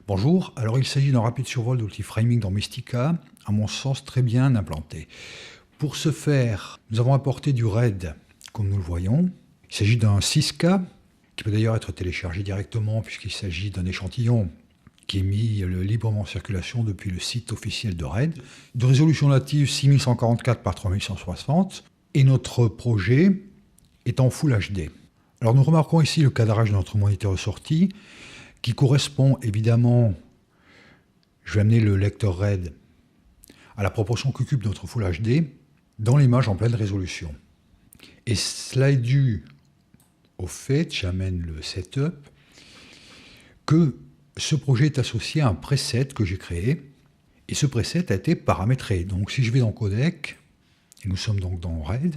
Bonjour, alors il s'agit d'un rapide survol de l'outil Framing dans Mestika, à mon sens très bien implanté. Pour ce faire, nous avons apporté du RAID, comme nous le voyons. Il s'agit d'un 6K, qui peut d'ailleurs être téléchargé directement puisqu'il s'agit d'un échantillon qui est mis librement en circulation depuis le site officiel de RAID, de résolution native 6144 par 3160, et notre projet est en Full HD. Alors nous remarquons ici le cadrage de notre moniteur de sortie, qui correspond évidemment, je vais amener le lecteur RAID à la proportion qu'occupe notre Full HD dans l'image en pleine résolution. Et cela est dû au fait, j'amène le setup, que ce projet est associé à un preset que j'ai créé, et ce preset a été paramétré. Donc si je vais dans Codec, et nous sommes donc dans RAID,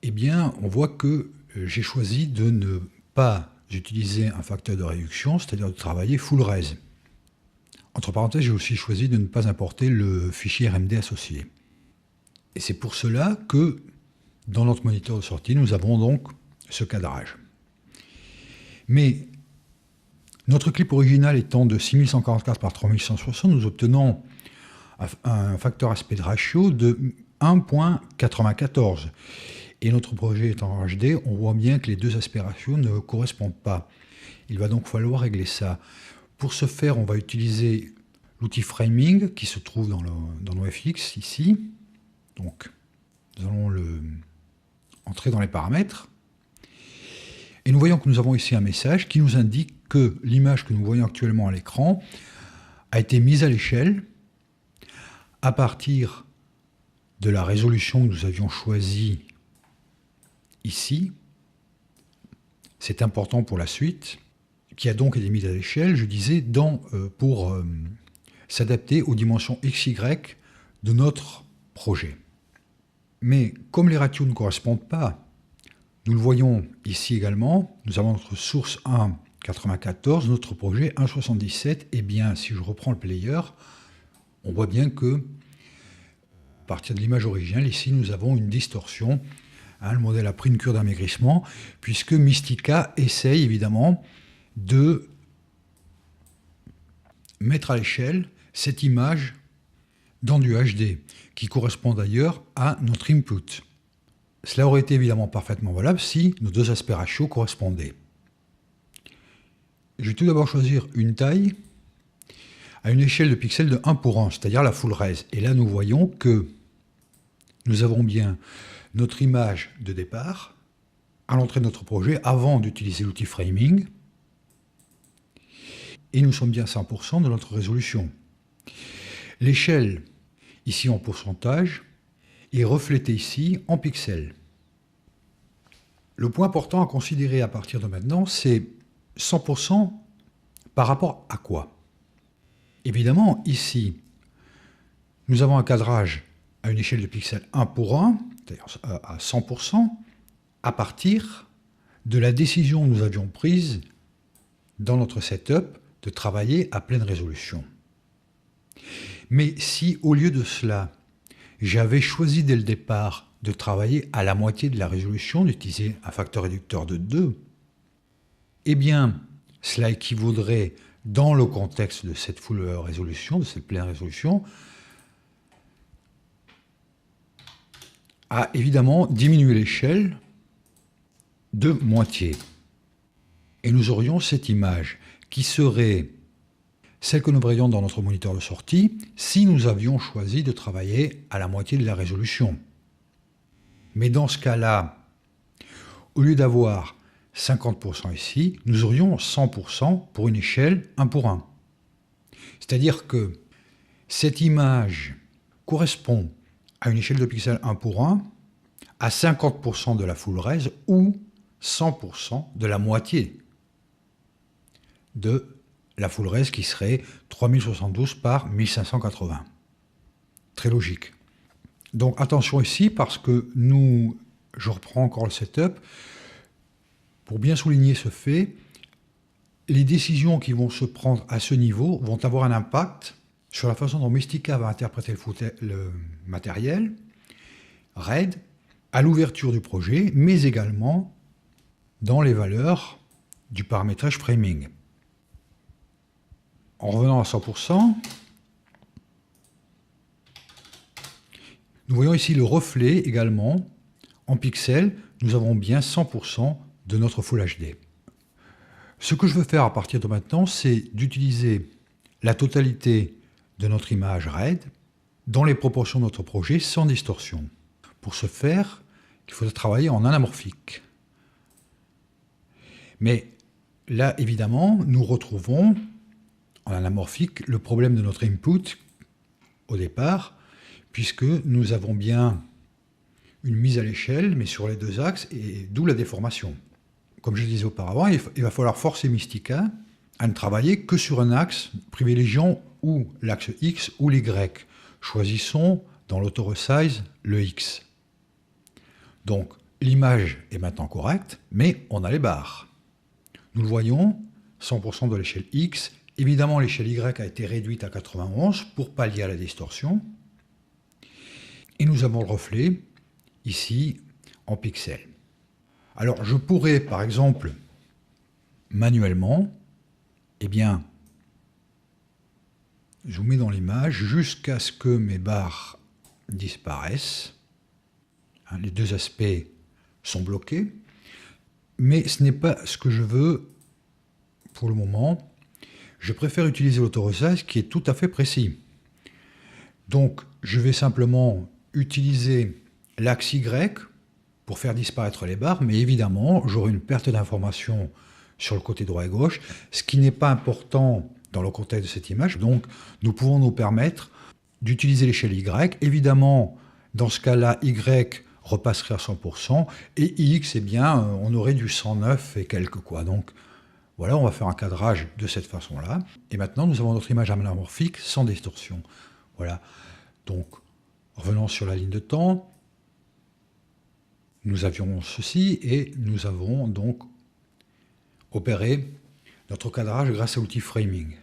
eh bien on voit que j'ai choisi de ne pas utiliser un facteur de réduction, c'est-à-dire de travailler full res. Entre parenthèses, j'ai aussi choisi de ne pas importer le fichier RMD associé. Et c'est pour cela que dans notre moniteur de sortie, nous avons donc ce cadrage. Mais notre clip original étant de 6144 par 3160, nous obtenons un facteur aspect de ratio de 1.94. Et notre projet étant en HD, on voit bien que les deux aspects ratios ne correspondent pas. Il va donc falloir régler ça. Pour ce faire, on va utiliser l'outil Framing qui se trouve dans NoFX ici. Donc, nous allons entrer dans les paramètres. Et nous voyons que nous avons ici un message qui nous indique que l'image que nous voyons actuellement à l'écran a été mise à l'échelle à partir de la résolution que nous avions choisie ici. C'est important pour la suite, qui a donc été mise à l'échelle, je disais, pour s'adapter aux dimensions XY de notre projet. Mais comme les ratios ne correspondent pas, nous le voyons ici également, nous avons notre source 1,94, notre projet 1,77, et bien si je reprends le player, on voit bien que, à partir de l'image originale, ici nous avons une distorsion. Le modèle a pris une cure d'amaigrissement, puisque Mestika essaye évidemment de mettre à l'échelle cette image dans du HD, qui correspond d'ailleurs à notre input. Cela aurait été évidemment parfaitement valable si nos deux aspects ratios correspondaient. Je vais tout d'abord choisir une taille à une échelle de pixels de 1 pour 1, c'est-à-dire la full res. Et là, nous voyons que nous avons bien notre image de départ à l'entrée de notre projet avant d'utiliser l'outil Framing. Et nous sommes bien à 100% de notre résolution. L'échelle, ici en pourcentage, est reflétée ici en pixels. Le point important à considérer à partir de maintenant, c'est 100% par rapport à quoi? Évidemment, ici, nous avons un cadrage à une échelle de pixels 1 pour 1, c'est-à-dire à 100%, à partir de la décision que nous avions prise dans notre setup de travailler à pleine résolution. Mais si, au lieu de cela, j'avais choisi dès le départ de travailler à la moitié de la résolution, d'utiliser un facteur réducteur de 2, eh bien, cela équivaudrait, dans le contexte de cette full résolution, de cette pleine résolution, à évidemment diminuer l'échelle de moitié. Et nous aurions cette image qui serait celle que nous verrions dans notre moniteur de sortie si nous avions choisi de travailler à la moitié de la résolution. Mais dans ce cas-là, au lieu d'avoir 50% ici, nous aurions 100% pour une échelle 1 pour 1. C'est-à-dire que cette image correspond à une échelle de pixels 1 pour 1 à 50% de la full res ou 100% de la moitié de la full res qui serait 3072 par 1580. Très logique. Donc attention ici parce que je reprends encore le setup, pour bien souligner ce fait, les décisions qui vont se prendre à ce niveau vont avoir un impact sur la façon dont Mestika va interpréter le matériel, RAID, à l'ouverture du projet, mais également dans les valeurs du paramétrage Framing. en revenant à 100%, nous voyons ici le reflet également. En pixels, nous avons bien 100% de notre Full HD. Ce que je veux faire à partir de maintenant, c'est d'utiliser la totalité de notre image RAID dans les proportions de notre projet sans distorsion. Pour ce faire, il faudra travailler en anamorphique. Mais là, évidemment, nous retrouvons en anamorphique le problème de notre input au départ, puisque nous avons bien une mise à l'échelle, mais sur les deux axes, et d'où la déformation. Comme je le disais auparavant, il va falloir forcer Mistika à ne travailler que sur un axe, privilégiant ou l'axe X ou l'Y. Choisissons dans l'auto-resize le X. Donc l'image est maintenant correcte, mais on a les barres. Nous le voyons, 100% de l'échelle X. Évidemment, l'échelle Y a été réduite à 91 pour pallier à la distorsion. Et nous avons le reflet, ici, en pixels. Alors, je pourrais, par exemple, manuellement, eh bien, zoomer dans l'image jusqu'à ce que mes barres disparaissent. Les deux aspects sont bloqués. Mais ce n'est pas ce que je veux pour le moment. Je préfère utiliser l'auto-resize qui est tout à fait précis. Donc, je vais simplement utiliser l'axe Y pour faire disparaître les barres, mais évidemment, j'aurai une perte d'information sur le côté droit et gauche, ce qui n'est pas important dans le contexte de cette image. Donc, nous pouvons nous permettre d'utiliser l'échelle Y. Évidemment, dans ce cas-là, Y repasserait à 100%, et X, eh bien, on aurait du 109 et quelques, quoi. Donc, voilà, on va faire un cadrage de cette façon-là. Et maintenant, nous avons notre image anamorphique sans distorsion. Voilà. Donc, revenons sur la ligne de temps. Nous avions ceci, et nous avons donc opéré notre cadrage grâce à l'outil Framing.